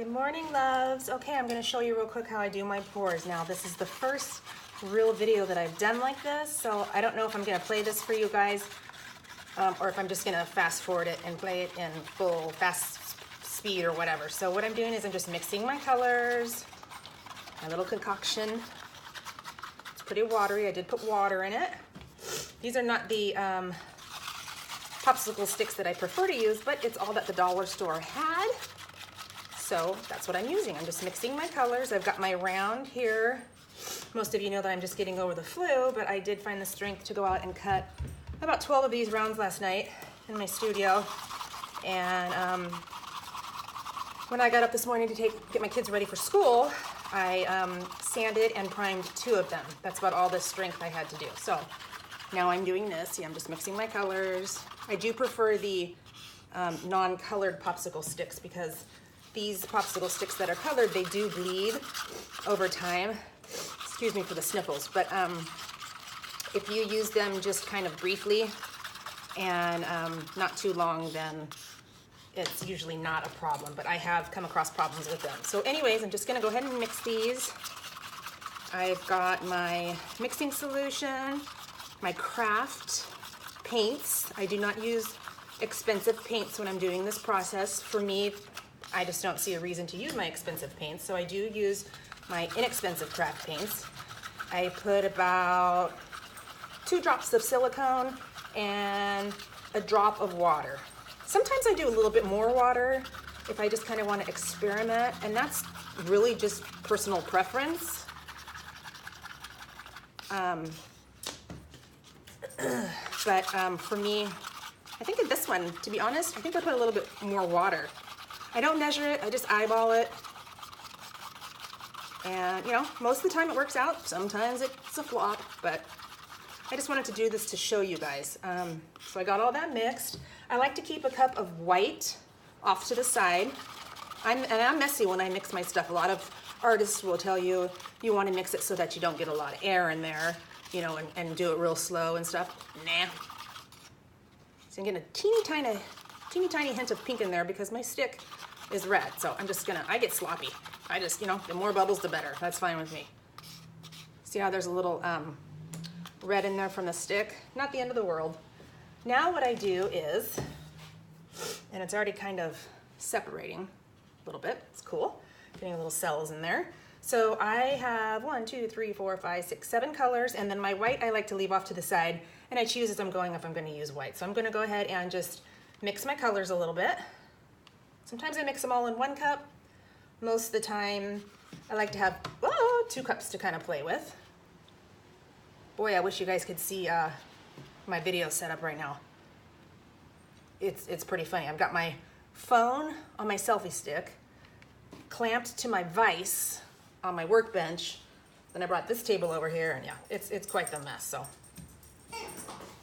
Good morning, loves. Okay, I'm gonna show you real quick how I do my pours. Now, this is the first real video that I've done like this, so I don't know if I'm gonna play this for you guys or if I'm just gonna fast forward it and play it in full fast speed or whatever. So what I'm doing is I'm just mixing my colors, my little concoction. It's pretty watery. I did put water in it. These are not the popsicle sticks that I prefer to use, but it's all that the dollar store had. So that's what I'm using. I'm just mixing my colors. I've got my round here. Most of you know that I'm just getting over the flu, but I did find the strength to go out and cut about 12 of these rounds last night in my studio. And when I got up this morning to get my kids ready for school, I sanded and primed 2 of them. That's about all the strength I had to do. So now I'm doing this. See, I'm just mixing my colors. I do prefer the non-colored popsicle sticks because these popsicle sticks that are colored, they do bleed over time. Excuse me for the sniffles, but if you use them just kind of briefly and not too long, then it's usually not a problem, but I have come across problems with them. So anyways, I'm just gonna go ahead and mix these. I've got my mixing solution, my craft paints. I do not use expensive paints when I'm doing this process. For me, I just don't see a reason to use my expensive paints, so I do use my inexpensive craft paints. I put about 2 drops of silicone and a drop of water. Sometimes I do a little bit more water if I just kind of want to experiment, and that's really just personal preference. But for me, I think in this one, to be honest, I think I put a little bit more water. I don't measure it, I just eyeball it. And you know, most of the time it works out. Sometimes it's a flop, but I just wanted to do this to show you guys. So I got all that mixed. I like to keep a cup of white off to the side. I'm messy when I mix my stuff. A lot of artists will tell you, you want to mix it so that you don't get a lot of air in there, you know, and do it real slow and stuff. Nah. So I'm getting a teeny tiny hint of pink in there because my stick is red. So I'm just gonna, I get sloppy. I just, you know, the more bubbles, the better. That's fine with me. See how there's a little red in there from the stick? Not the end of the world. Now what I do is, and it's already kind of separating a little bit. It's cool. Getting little cells in there. So I have 1, 2, 3, 4, 5, 6, 7 colors, and then my white I like to leave off to the side, and I choose as I'm going if I'm going to use white. So I'm going to go ahead and just mix my colors a little bit. Sometimes I mix them all in 1 cup. Most of the time I like to have 2 cups to kind of play with. Boy, I wish you guys could see my video setup right now. It's pretty funny. I've got my phone on my selfie stick, clamped to my vise on my workbench. Then I brought this table over here, and yeah, it's quite the mess.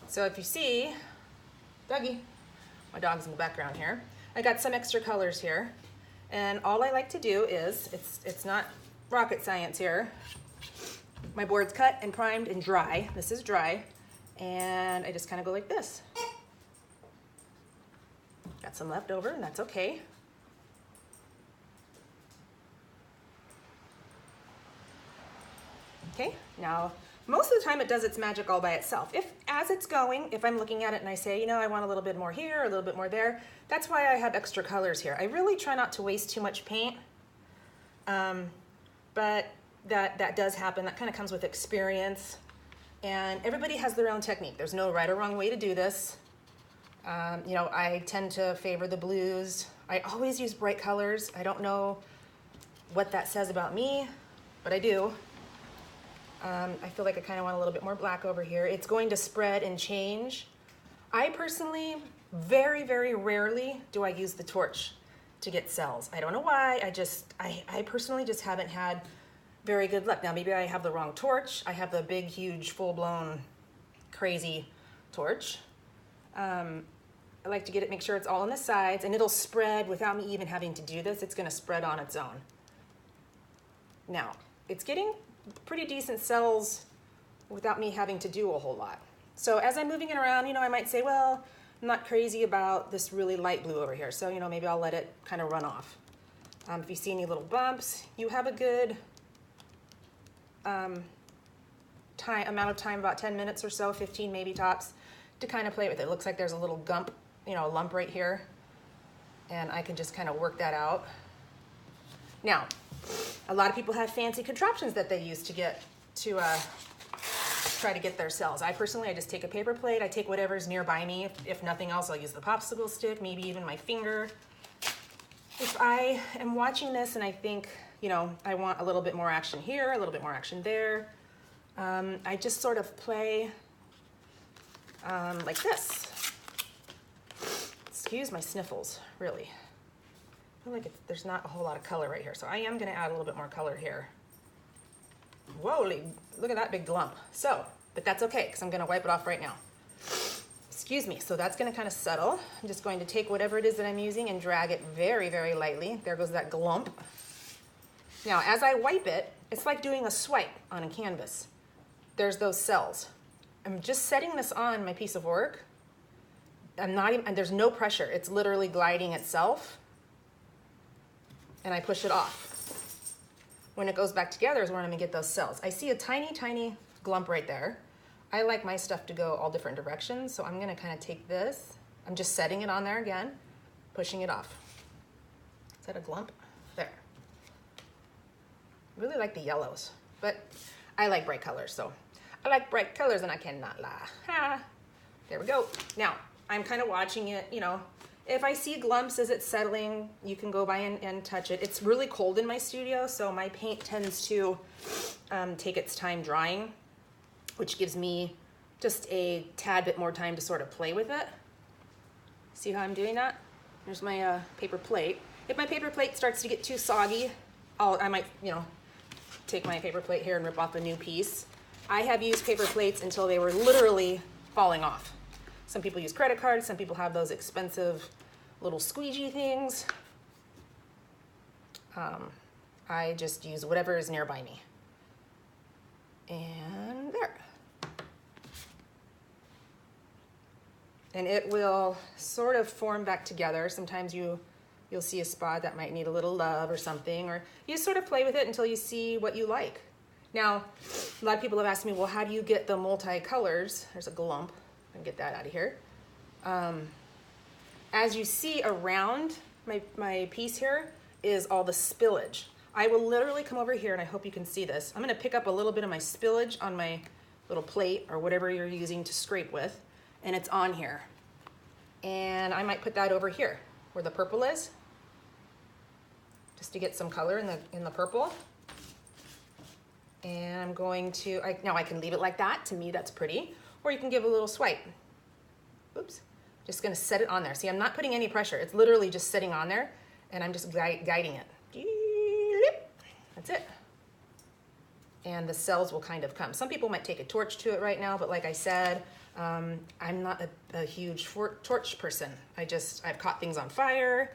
So if you see, Dougie, my dog's in the background here. I got some extra colors here, and all I like to do is, it's not rocket science here. My board's cut and primed and dry. This is dry, and I just kind of go like this. Got some left over, and that's okay. Okay, now most of the time it does its magic all by itself. If as it's going, if I'm looking at it and I say, you know, I want a little bit more here, a little bit more there, that's why I have extra colors here. I really try not to waste too much paint, but that does happen. That kind of comes with experience, and everybody has their own technique. There's no right or wrong way to do this. You know, I tend to favor the blues. I always use bright colors. I don't know what that says about me, but I do. I feel like I kind of want a little bit more black over here. It's going to spread and change. I personally, very, very rarely do I use the torch to get cells. I don't know why. I personally just haven't had very good luck. Now, maybe I have the wrong torch. I have the big, huge, full-blown, crazy torch. I like to get it, make sure it's all on the sides, and it'll spread without me even having to do this. It's going to spread on its own. Now, it's getting pretty decent cells without me having to do a whole lot. So as I'm moving it around, you know, I might say, well, I'm not crazy about this really light blue over here, so, you know, maybe I'll let it kind of run off. If you see any little bumps, you have a good amount of time, about 10 minutes or so, 15 maybe tops, to kind of play with it. It looks like there's a little gump, you know, a lump right here, and I can just kind of work that out. Now, a lot of people have fancy contraptions that they use to get to try to get their cells. I personally just take a paper plate. I take whatever's nearby me. If nothing else, I'll use the popsicle stick, maybe even my finger. If I am watching this and I think, you know, I want a little bit more action here, a little bit more action there, I just sort of play like this. Excuse my sniffles, really. I feel like there's not a whole lot of color right here, so I am gonna add a little bit more color here. Whoa, look at that big lump. So, but that's okay, because I'm gonna wipe it off right now. Excuse me, so that's gonna kind of settle. I'm just going to take whatever it is that I'm using and drag it very, very lightly. There goes that glump. Now, as I wipe it, it's like doing a swipe on a canvas. There's those cells. I'm just setting this on my piece of work. I'm not even, and there's no pressure. It's literally gliding itself. And I push it off. When it goes back together is where I'm gonna get those cells. I see a tiny, tiny glump right there. I like my stuff to go all different directions, so I'm gonna kind of take this. I'm just setting it on there again, pushing it off. Is that a glump? There. I really like the yellows, but I like bright colors, so I like bright colors and I cannot lie. Ha! There we go. Now, I'm kind of watching it, you know. If I see glumps as it's settling, you can go by and touch it. It's really cold in my studio, so my paint tends to take its time drying, which gives me just a tad bit more time to sort of play with it. See how I'm doing that? There's my paper plate. If my paper plate starts to get too soggy, I might, you know, take my paper plate here and rip off a new piece. I have used paper plates until they were literally falling off. Some people use credit cards, some people have those expensive little squeegee things. I just use whatever is nearby me. And there. And it will sort of form back together. Sometimes you'll see a spot that might need a little love or something, or you sort of play with it until you see what you like. Now, a lot of people have asked me, well, how do you get the multi-colors? There's a glump. I can get that out of here. As you see around my piece here is all the spillage. I will literally come over here, and I hope you can see this. I'm gonna pick up a little bit of my spillage on my little plate or whatever you're using to scrape with, and it's on here. And I might put that over here where the purple is, just to get some color in the purple. And I'm going to, now I can leave it like that. To me, that's pretty. Or you can give a little swipe. Oops. Just gonna set it on there. See, I'm not putting any pressure. It's literally just sitting on there, and I'm just guiding it. That's it. And the cells will kind of come. Some people might take a torch to it right now, but like I said, I'm not a huge torch person. I've caught things on fire.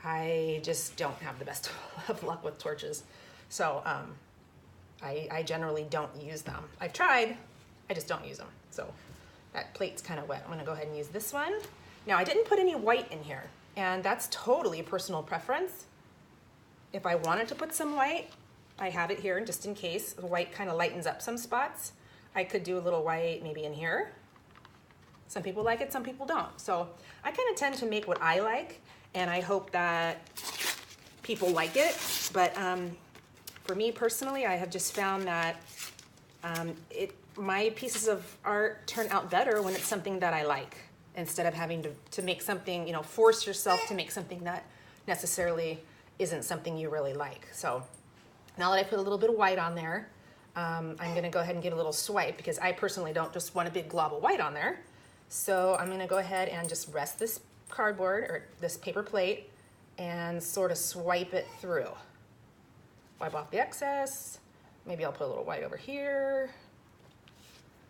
I just don't have the best of luck with torches. So I generally don't use them. I've tried, I just don't use them. So that plate's kind of wet. I'm gonna go ahead and use this one. Now, I didn't put any white in here, and that's totally a personal preference. If I wanted to put some white, I have it here just in case. The white kind of lightens up some spots. I could do a little white maybe in here. Some people like it, some people don't. So I kind of tend to make what I like, and I hope that people like it. But for me personally, I have just found that my pieces of art turn out better when it's something that I like, instead of having to make something, you know, force yourself to make something that necessarily isn't something you really like. So now that I put a little bit of white on there, I'm gonna go ahead and get a little swipe, because I personally don't just want a big glob of white on there. So I'm gonna go ahead and just rest this cardboard or this paper plate and sort of swipe it through. Wipe off the excess. Maybe I'll put a little white over here.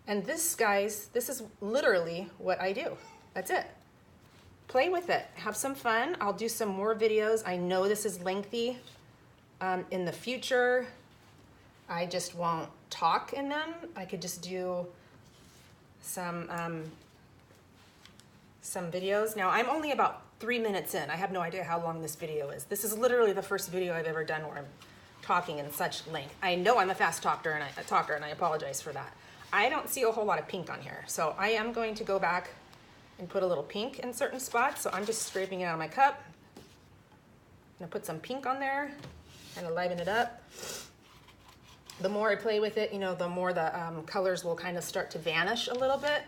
And this, guys, this is literally what I do. That's it. Play with it, have some fun. I'll do some more videos. I know this is lengthy. In the future, I just won't talk in them. I could just do some videos. Now, I'm only about 3 minutes in. I have no idea how long this video is. This is literally the first video I've ever done where I'm talking in such length. I know I'm a fast talker and I apologize for that. I don't see a whole lot of pink on here. So I am going to go back and put a little pink in certain spots. So I'm just scraping it out of my cup. I'm gonna put some pink on there, kind of liven it up. The more I play with it, you know, the more the colors will kind of start to vanish a little bit.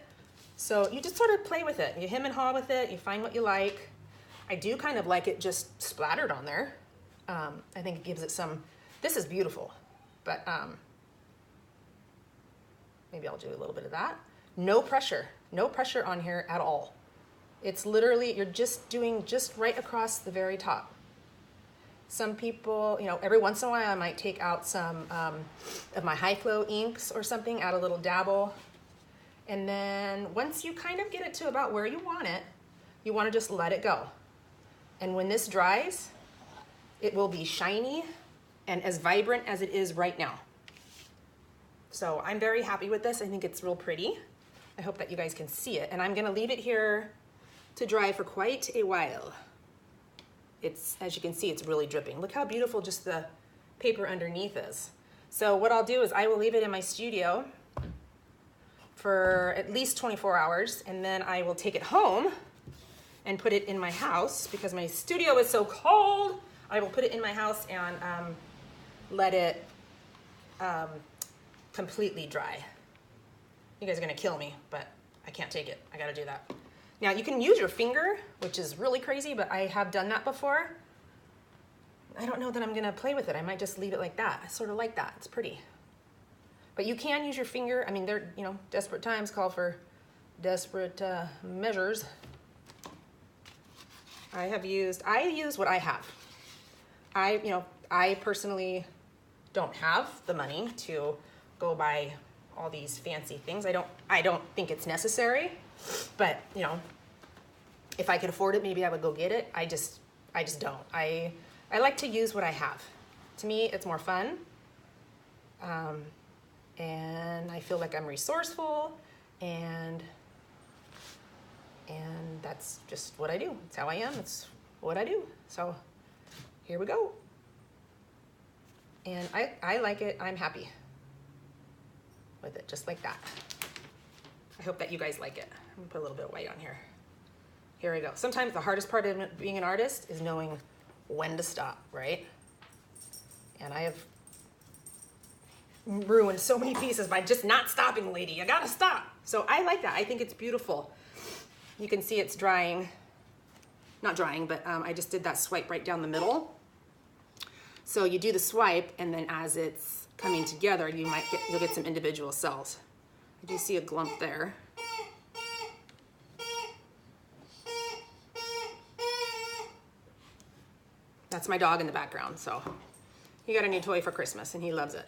So you just sort of play with it. You hem and haw with it. You find what you like. I do kind of like it just splattered on there. I think it gives it some, this is beautiful, but maybe I'll do a little bit of that. No pressure on here at all. It's literally, you're just doing just right across the very top. Some people, you know, every once in a while I might take out some of my high flow inks or something, add a little dabble. And then once you kind of get it to about where you want it, you want to just let it go. And when this dries, it will be shiny and as vibrant as it is right now. So I'm very happy with this. I think it's real pretty. I hope that you guys can see it. And I'm gonna leave it here to dry for quite a while. It's, as you can see, it's really dripping. Look how beautiful just the paper underneath is. So what I'll do is I will leave it in my studio for at least 24 hours, and then I will take it home and put it in my house because my studio is so cold. I will put it in my house and let it completely dry. You guys are gonna kill me, but I can't take it. I gotta do that. Now you can use your finger, which is really crazy, but I have done that before. I don't know that I'm gonna play with it. I might just leave it like that. I sort of like that, it's pretty. But you can use your finger. I mean, they're, you know, desperate times call for desperate measures. I use what I have. I personally don't have the money to go buy all these fancy things. I don't think it's necessary, but you know, if I could afford it, maybe I would go get it. I just don't. I like to use what I have. To me, it's more fun. And I feel like I'm resourceful, and that's just what I do. It's how I am. It's what I do. So here we go. And I like it. I'm happy with it, just like that. I hope that you guys like it. I'm gonna put a little bit of white on here. Here we go. Sometimes the hardest part of being an artist is knowing when to stop, right? And I have ruined so many pieces by just not stopping, lady. You gotta stop. So I like that. I think it's beautiful. You can see it's drying. Not drying, but I just did that swipe right down the middle. So you do the swipe, and then as it's coming together, you'll get some individual cells. I do see a glump there. That's my dog in the background, so he got a new toy for Christmas and he loves it.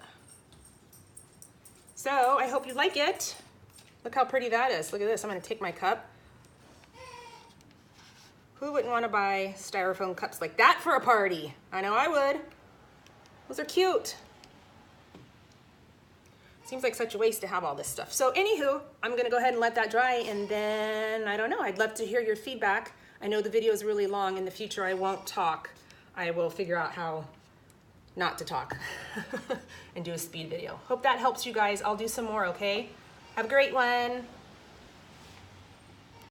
So I hope you like it. Look how pretty that is. Look at this. I'm gonna take my cup. Who wouldn't want to buy styrofoam cups like that for a party? I know I would. Those are cute. Seems like such a waste to have all this stuff. So anywho, I'm gonna go ahead and let that dry, and then, I don't know, I'd love to hear your feedback. I know the video is really long. In the future, I won't talk. I will figure out how not to talk and do a speed video. Hope that helps you guys. I'll do some more, okay? Have a great one.